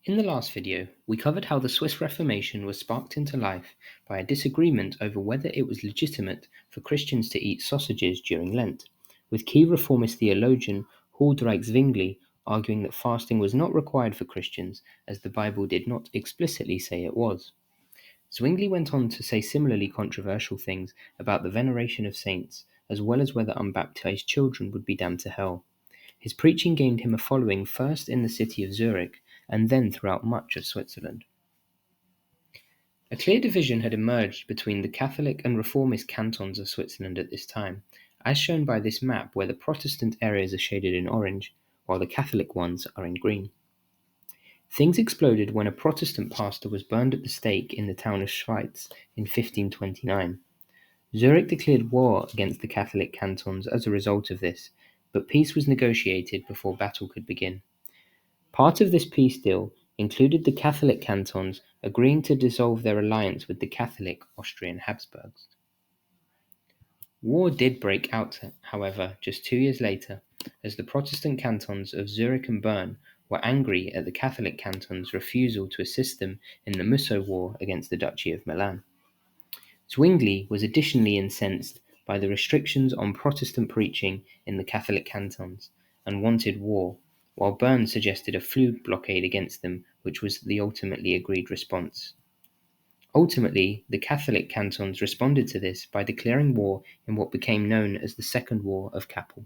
In the last video, we covered how the Swiss Reformation was sparked into life by a disagreement over whether it was legitimate for Christians to eat sausages during Lent, with key reformist theologian Zwingli arguing that fasting was not required for Christians as the Bible did not explicitly say it was. Zwingli went on to say similarly controversial things about the veneration of saints, as well as whether unbaptized children would be damned to hell. His preaching gained him a following first in the city of Zurich and then throughout much of Switzerland. A clear division had emerged between the Catholic and Reformist cantons of Switzerland at this time, as shown by this map where the Protestant areas are shaded in orange, while the Catholic ones are in green. Things exploded when a Protestant pastor was burned at the stake in the town of Schweitz in 1529. Zurich declared war against the Catholic cantons as a result of this, but peace was negotiated before battle could begin. Part of this peace deal included the Catholic cantons agreeing to dissolve their alliance with the Catholic Austrian Habsburgs. War did break out, however, just 2 years later, as the Protestant cantons of Zurich and Bern were angry at the Catholic cantons' refusal to assist them in the Musso War against the Duchy of Milan. Zwingli was additionally incensed by the restrictions on Protestant preaching in the Catholic cantons and wanted war, while Bern suggested a food blockade against them, which was the ultimately agreed response. Ultimately, the Catholic cantons responded to this by declaring war in what became known as the Second War of Kappel.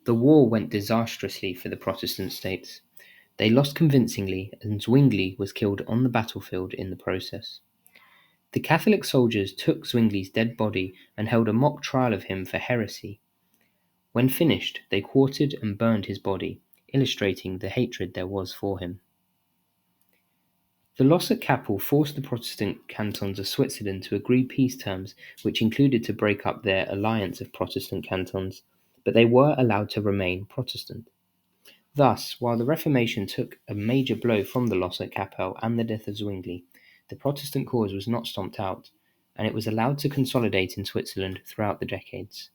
The war went disastrously for the Protestant states. They lost convincingly, and Zwingli was killed on the battlefield in the process. The Catholic soldiers took Zwingli's dead body and held a mock trial of him for heresy. When finished, they quartered and burned his body, illustrating the hatred there was for him. The loss at Kappel forced the Protestant cantons of Switzerland to agree peace terms, which included to break up their alliance of Protestant cantons, but they were allowed to remain Protestant. Thus, while the Reformation took a major blow from the loss at Kappel and the death of Zwingli, the Protestant cause was not stomped out, and it was allowed to consolidate in Switzerland throughout the decades.